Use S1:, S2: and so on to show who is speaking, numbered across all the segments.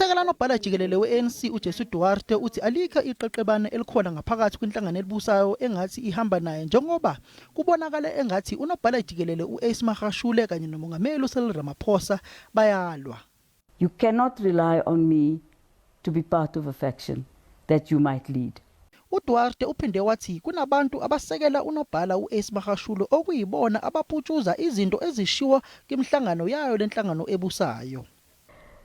S1: Usekela nobhala jikelele we-ANC uJessie Duarte uthi alikho iqeqebane elikhona ngaphakathi kwinhlangano elibusayo engathi ihamba naye njengoba kubonakala engathi unobhala jikelele Ace Magashule kanye nomongameli uCyril Ramaphosa bayalwa.
S2: You cannot rely on me to be part of a faction that you might lead.
S1: UDuarte uphinde wathi kunabantu abasekela unobhala Ace Magashule okuyibona abaphutshuza izinto ezishiwo kimhlangano yayo lenhlangano ebusayo.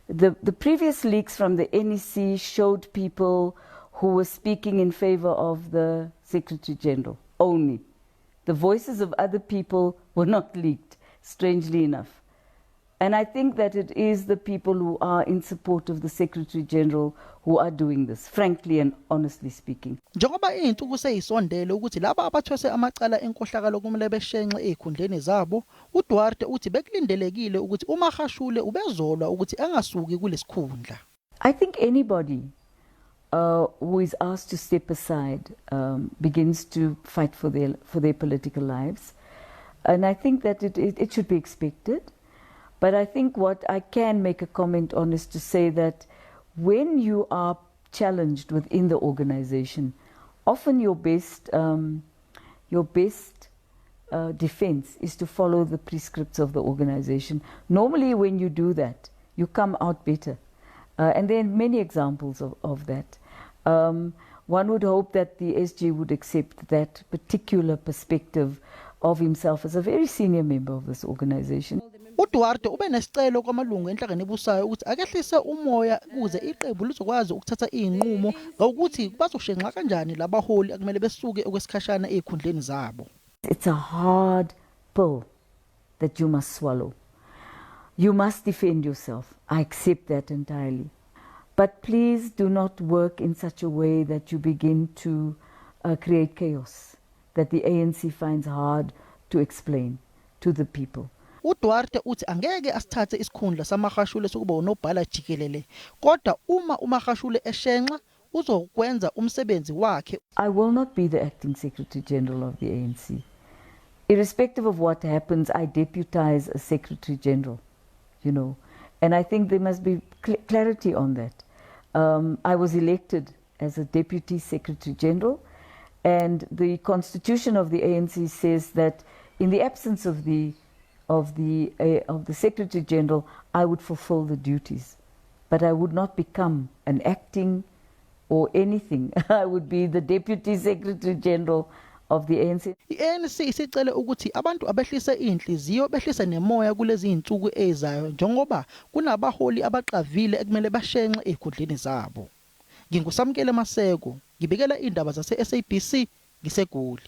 S2: The previous leaks from the NEC showed people who were speaking in favor of the Secretary General only. The voices of other people were not leaked, strangely enough. And I think that it is the people who are in support of the Secretary General who are doing this, frankly and honestly speaking.
S1: Njengoba izinto seyisondele ukuthi laba abathwese amacala enkohlakalo kumele beshenxe ezikhundleni zabo, uDuarte uthi bekulindelekile ukuthi uMagashule ubezolwa ukuthi angasuki kulesikhundla.
S2: I think anybody who is asked to step aside begins to fight for their political lives, and I think that it should be expected. But I think what I can make a comment on is to say that when you are challenged within the organization, often your best defense is to follow the prescripts of the organization. Normally when you do that, you come out better. And there are many examples of that. One would hope that the SG would accept that particular perspective of himself as a very senior member of this organization.
S1: UDuarte ube nesicelo kwamalungu enhlangano ebusayo ukuthi akehlise umoya ukuze iqembu lizokwazi ukuthatha izinqumo ngokuthi bazoshenxa kanjani labaholi akumele besuke okwesikhashana ezikhundleni zabo.
S2: It's a hard pill that you must swallow. You must defend yourself. I accept that entirely. But please do not work in such a way that you begin to create chaos that the ANC finds hard to explain to the people.
S1: UDuarte uthi angeke asithathe isikhundla saMagashule sokuba unobhala jikelele kodwa uma uMagashule eshenxa uzokwenza umsebenzi wakhe.
S2: I will not be the acting Secretary General of the ANC. Irrespective of what happens, I deputize a Secretary General, you know, and I think there must be clarity on that. I was elected as a Deputy Secretary General, and the Constitution of the ANC says that in the absence of the Secretary General, I would fulfill the duties, but I would not become an acting or anything. I would be the Deputy Secretary General of the ANC.
S1: iANC isicele ukuthi abantu abehlise inhliziyo behlise nemoya kulezi insuku ezayo njengoba kunabaholi abaqavile ekumele bashenxe ezikhundleni zabo. Ngingusamkele Maseko, ngibikela indaba zase SABC ngiseGoli.